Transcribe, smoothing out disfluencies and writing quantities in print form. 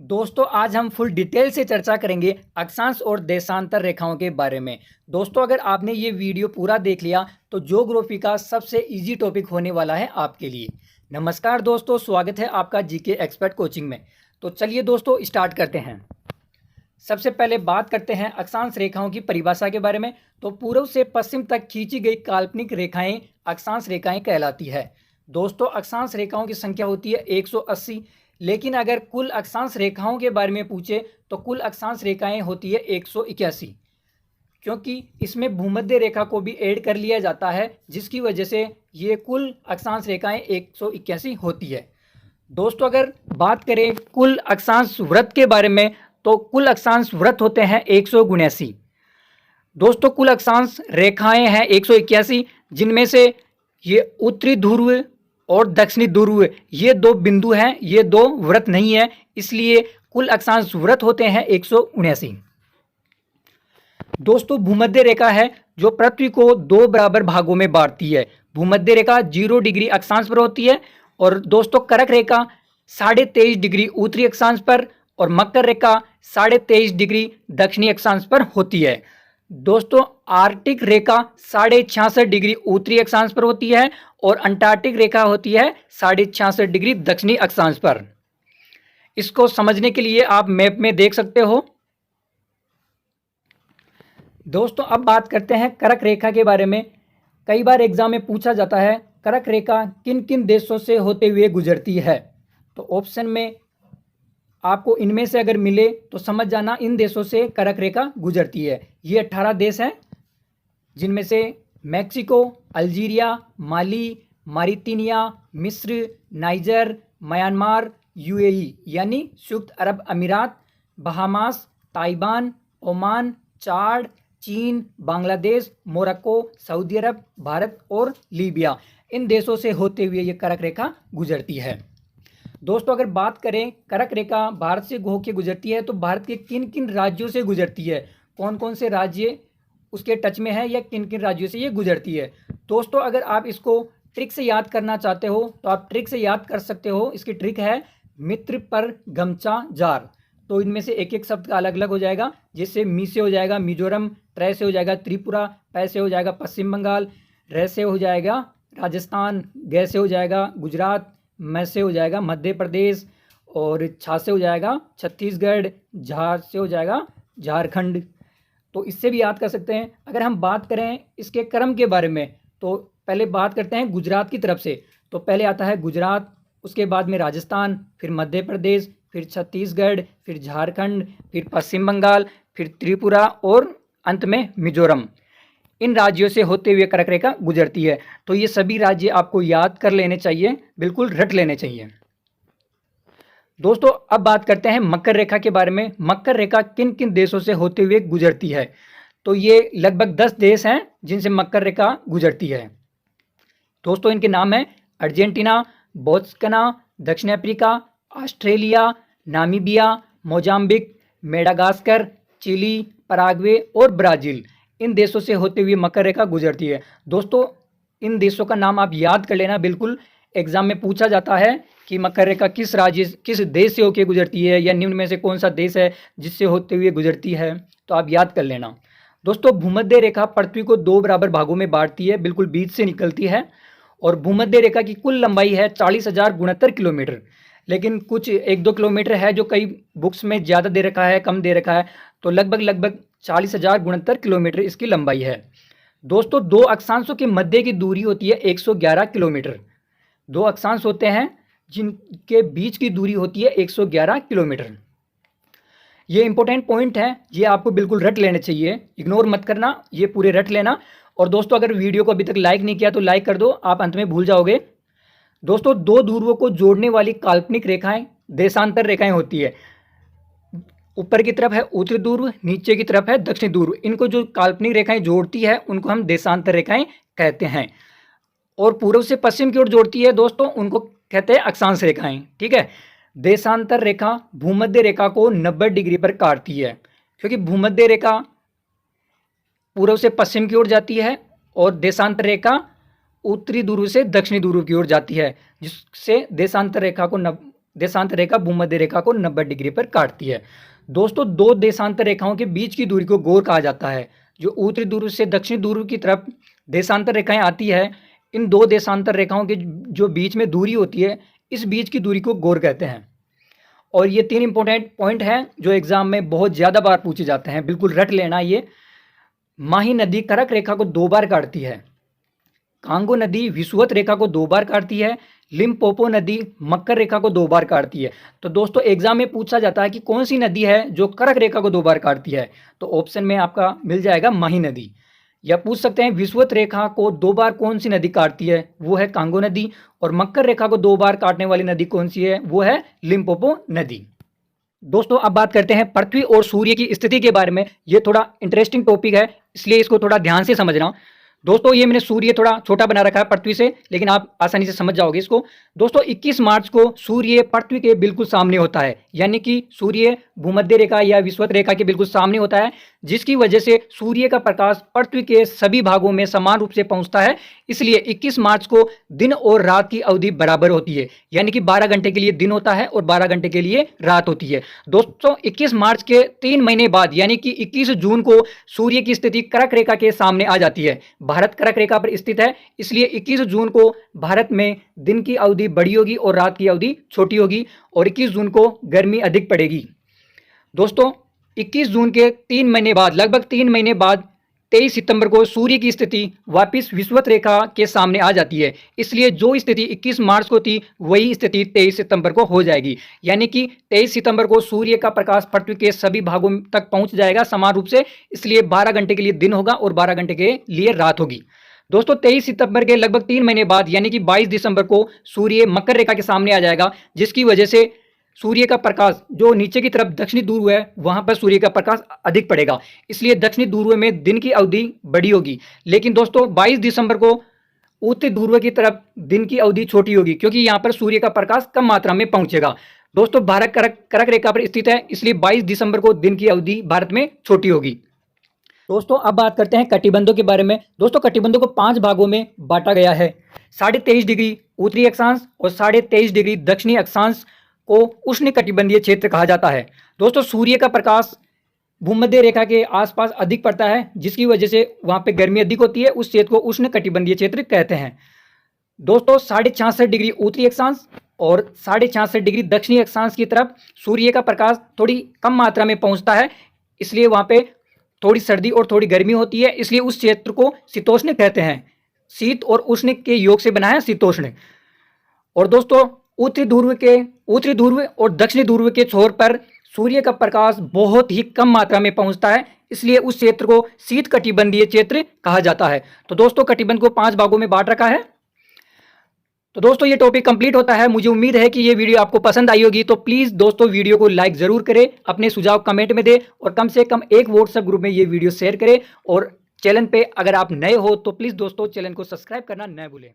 दोस्तों आज हम फुल डिटेल से चर्चा करेंगे अक्षांश और देशांतर रेखाओं के बारे में। दोस्तों अगर आपने ये वीडियो पूरा देख लिया तो ज्योग्राफी का सबसे इजी टॉपिक होने वाला है आपके लिए। नमस्कार दोस्तों, स्वागत है आपका जीके एक्सपर्ट कोचिंग में। तो चलिए दोस्तों स्टार्ट करते हैं। सबसे पहले बात करते हैं अक्षांश रेखाओं की परिभाषा के बारे में। तो पूर्व से पश्चिम तक खींची गई काल्पनिक रेखाएं अक्षांश रेखाएं कहलाती है। दोस्तों अक्षांश रेखाओं की संख्या होती है 180, लेकिन अगर कुल अक्षांश रेखाओं के बारे में पूछे तो कुल अक्षांश रेखाएं होती है 181, क्योंकि इसमें भूमध्य रेखा को भी ऐड कर लिया जाता है, जिसकी वजह से ये कुल अक्षांश रेखाएं 181 होती है। दोस्तों अगर बात करें कुल अक्षांश वृत्त के बारे में तो कुल अक्षांश वृत्त होते हैं 179। दोस्तों कुल अक्षांश रेखाएं हैं 181, जिनमें से ये उत्तरी ध्रुव और दक्षिणी ध्रुव ये दो बिंदु हैं, ये दो वृत्त नहीं है, इसलिए कुल अक्षांश वृत्त होते हैं 179। दोस्तों भूमध्य रेखा है जो पृथ्वी को दो बराबर भागों में बांटती है। भूमध्य रेखा 0 डिग्री अक्षांश पर होती है और दोस्तों कर्क रेखा 23.5 डिग्री उत्तरी अक्षांश पर और मकर रेखा 23.5 डिग्री दक्षिणी अक्षांश पर होती है। दोस्तों आर्कटिक रेखा 66.5 डिग्री उत्तरी अक्षांश पर होती है और अंटार्कटिक रेखा होती है 66.5 डिग्री दक्षिणी अक्षांश पर। इसको समझने के लिए आप मैप में देख सकते हो। दोस्तों अब बात करते हैं कर्क रेखा के बारे में। कई बार एग्जाम में पूछा जाता है कर्क रेखा किन किन देशों से होते हुए गुजरती है। तो ऑप्शन में आपको इनमें से अगर मिले तो समझ जाना इन देशों से कर्क रेखा गुजरती है। ये 18 देश हैं, जिनमें से मैक्सिको, अल्जीरिया, माली, मारिटानिया, मिस्र, नाइजर, म्यांमार, यूएई यानी संयुक्त अरब अमीरात, बहामास, ताइवान, ओमान, चाड, चीन, बांग्लादेश, मोरक्को, सऊदी अरब, भारत और लीबिया, इन देशों से होते हुए ये कर्क रेखा गुजरती है। दोस्तों अगर बात करें कर्क रेखा भारत से होकर गुजरती है तो भारत के किन किन राज्यों से गुजरती है, कौन कौन से राज्य उसके टच में है या किन किन राज्यों से ये गुजरती है। दोस्तों अगर आप इसको ट्रिक से याद करना चाहते हो तो आप ट्रिक से याद कर सकते हो। इसकी ट्रिक है मित्र पर गमचा जार। तो इनमें से एक एक शब्द का अलग अलग हो जाएगा, जिससे मी से हो जाएगा मिजोरम, ट्रै से हो जाएगा त्रिपुरा, पै से हो जाएगा पश्चिम बंगाल, रै से हो जाएगा राजस्थान, गै से हो जाएगा गुजरात, मैं से हो जाएगा मध्य प्रदेश और छा से हो जाएगा छत्तीसगढ़, झा से हो जाएगा झारखंड। तो इससे भी याद कर सकते हैं। अगर हम बात करें इसके क्रम के बारे में तो पहले बात करते हैं गुजरात की तरफ से। तो पहले आता है गुजरात, उसके बाद में राजस्थान, फिर मध्य प्रदेश, फिर छत्तीसगढ़, फिर झारखंड, फिर पश्चिम बंगाल, फिर त्रिपुरा और अंत में मिजोरम। इन राज्यों से होते हुए कर्क रेखा गुजरती है। तो ये सभी राज्य आपको याद कर लेने चाहिए, बिल्कुल रट लेने चाहिए। दोस्तों अब बात करते हैं मकर रेखा के बारे में। मकर रेखा किन किन देशों से होते हुए गुजरती है। तो ये लगभग 10 देश हैं जिनसे मकर रेखा गुजरती है। दोस्तों इनके नाम हैं अर्जेंटीना, बोत्सवाना, दक्षिण Africa, Australia, Namibia, Mozambique, Madagascar, Chile, Paraguay और ब्राज़ील। इन देशों से होते हुए मकर रेखा गुजरती है। दोस्तों इन देशों का नाम आप याद कर लेना, बिल्कुल एग्जाम में पूछा जाता है कि मकर रेखा किस राज्य किस देश से होकर गुजरती है या निम्न में से कौन सा देश है जिससे होते हुए गुजरती है, तो आप याद कर लेना। दोस्तों भूमध्य रेखा पृथ्वी को दो बराबर भागों में बांटती है, बिल्कुल बीच से निकलती है और भूमध्य रेखा की कुल लंबाई है 40,069 किलोमीटर। लेकिन कुछ 1-2 किलोमीटर है जो कई बुक्स में ज़्यादा दे रखा है, कम दे रखा है, तो लगभग 40,069 किलोमीटर इसकी लंबाई है। दोस्तों दो अक्षांशों के मध्य की दूरी होती है 111 किलोमीटर। दो अक्षांश होते हैं जिनके बीच की दूरी होती है 111 किलोमीटर। ये इंपॉर्टेंट पॉइंट है, ये आपको बिल्कुल रट लेने चाहिए, इग्नोर मत करना, ये पूरे रट लेना। और दोस्तों अगर वीडियो को अभी तक लाइक नहीं किया तो लाइक कर दो, आप अंत में भूल जाओगे। दोस्तों दो ध्रुवों को जोड़ने वाली काल्पनिक रेखाएं देशांतर रेखाएं होती है। ऊपर की तरफ है उत्तरी ध्रुव, नीचे की तरफ है दक्षिणी ध्रुव। इनको जो काल्पनिक रेखाएं जोड़ती है उनको हम देशांतर रेखाएं कहते हैं। और पूर्व से पश्चिम की ओर जोड़ती है दोस्तों, उनको कहते हैं अक्षांश रेखाएं। ठीक है, देशांतर रेखा भूमध्य रेखा को 90 डिग्री पर काटती है, क्योंकि भूमध्य रेखा पूर्व से पश्चिम की ओर जाती है और देशांतर रेखा उत्तरी ध्रुव से दक्षिणी ध्रुव की ओर जाती है, जिससे देशांतर रेखा को देशांतर रेखा भूमध्य रेखा को 90 डिग्री पर काटती है। दोस्तों, दो देशांतर रेखाओं के बीच की दूरी को गौर कहा जाता है। जो उत्तरी ध्रुव से दक्षिणी ध्रुव की तरफ देशांतर रेखाएं आती है, इन दो देशांतर रेखाओं के जो बीच में दूरी होती है, इस बीच की दूरी को गौर कहते हैं। और ये 3 इंपॉर्टेंट पॉइंट हैं जो एग्जाम में बहुत ज़्यादा बार पूछे जाते हैं, बिल्कुल रट लेना। ये माही नदी कर्क रेखा को 2 बार काटती है, कांगो नदी विषुवत रेखा को 2 बार काटती है, लिम्पोपो नदी मकर रेखा को 2 बार काटती है। तो दोस्तों, एग्जाम में पूछा जाता है कि कौन सी नदी है जो कर्क रेखा को 2 बार काटती है, तो ऑप्शन में आपका मिल जाएगा माही नदी। या पूछ सकते हैं विषुवत रेखा को 2 बार कौन सी नदी काटती है, वो है कांगो नदी। और मकर रेखा को 2 बार काटने वाली नदी कौन सी है, वो है लिम्पोपो नदी। दोस्तों, अब बात करते हैं पृथ्वी और सूर्य की स्थिति के बारे में। ये थोड़ा इंटरेस्टिंग टॉपिक है, इसलिए इसको थोड़ा ध्यान से समझना। दोस्तों, ये मैंने सूर्य थोड़ा छोटा बना रखा है पृथ्वी से, लेकिन आप आसानी से समझ जाओगे इसको। दोस्तों, 21 मार्च को सूर्य पृथ्वी के बिल्कुल सामने होता है, यानी कि सूर्य भूमध्य रेखा या विषुवत रेखा के बिल्कुल सामने होता है, जिसकी वजह से सूर्य का प्रकाश पृथ्वी के सभी भागों में समान रूप से पहुंचता है। इसलिए 21 मार्च को दिन और रात की अवधि बराबर होती है, यानी कि 12 घंटे के लिए दिन होता है और 12 घंटे के लिए रात होती है। दोस्तों, 21 मार्च के 3 महीने बाद यानी कि 21 जून को सूर्य की स्थिति कर्क रेखा के सामने आ जाती है। भारत कर्क रेखा पर स्थित है, इसलिए 21 जून को भारत में दिन की अवधि बड़ी होगी और रात की अवधि छोटी होगी, और 21 जून को गर्मी अधिक पड़ेगी। दोस्तों, 21 जून के 3 महीने बाद, लगभग 3 महीने बाद 23 सितंबर को सूर्य की स्थिति वापस विषुवत रेखा के सामने आ जाती है। इसलिए जो स्थिति 21 मार्च को थी, वही स्थिति 23 सितंबर को हो जाएगी, यानी कि 23 सितंबर को सूर्य का प्रकाश पृथ्वी के सभी भागों तक पहुंच जाएगा समान रूप से। इसलिए 12 घंटे के लिए दिन होगा और 12 घंटे के लिए रात होगी। दोस्तों, 23 सितंबर के लगभग 3 महीने बाद यानी कि 22 दिसंबर को सूर्य मकर रेखा के सामने आ जाएगा, जिसकी वजह से सूर्य का प्रकाश जो नीचे की तरफ दक्षिणी ध्रुव है, वहां पर सूर्य का प्रकाश अधिक पड़ेगा। इसलिए दक्षिणी ध्रुव में दिन की अवधि बड़ी होगी। लेकिन दोस्तों, 22 दिसंबर को उत्तरी ध्रुव की तरफ दिन की अवधि छोटी होगी, क्योंकि यहाँ पर सूर्य का प्रकाश कम मात्रा में पहुंचेगा। दोस्तों, भारत कर्क रेखा पर स्थित है, इसलिए 22 दिसंबर को दिन की अवधि भारत में छोटी होगी। दोस्तों, अब बात करते हैं कटिबंधों के बारे में। दोस्तों, कटिबंधों को 5 भागों में बांटा गया है। 23.5 डिग्री उत्तरी अक्षांश और 23.5 डिग्री दक्षिणी अक्षांश को उष्ण कटिबंधीय क्षेत्र कहा जाता है। दोस्तों, सूर्य का प्रकाश भूमध्य रेखा के आसपास अधिक पड़ता है, जिसकी वजह से वहां पे गर्मी अधिक होती है। उस क्षेत्र को उष्ण कटिबंधीय क्षेत्र कहते हैं। दोस्तों, 66.5 डिग्री उत्तरी अक्षांश और 66.5 डिग्री दक्षिणी अक्षांश की तरफ सूर्य का प्रकाश थोड़ी कम मात्रा में पहुंचता है, इसलिए वहां पे थोड़ी सर्दी और थोड़ी गर्मी होती है। इसलिए उस क्षेत्र को शीतोष्ण कहते हैं। शीत और उष्ण के योग से बना है शीतोष्ण। और दोस्तों, उत्तरी ध्रुव और दक्षिणी ध्रुव के छोर पर सूर्य का प्रकाश बहुत ही कम मात्रा में पहुंचता है, इसलिए उस क्षेत्र को शीत कटिबंधीय क्षेत्र कहा जाता है। तो दोस्तों, कटिबंध को 5 भागों में बांट रखा है। तो दोस्तों, ये टॉपिक कंप्लीट होता है। मुझे उम्मीद है कि ये वीडियो आपको पसंद आई होगी। तो प्लीज़ दोस्तों, वीडियो को लाइक ज़रूर करें, अपने सुझाव कमेंट में दें और कम से कम एक व्हाट्सएप ग्रुप में ये वीडियो शेयर करें। और चैनल पे अगर आप नए हो तो प्लीज़ दोस्तों, चैनल को सब्सक्राइब करना न भूलें।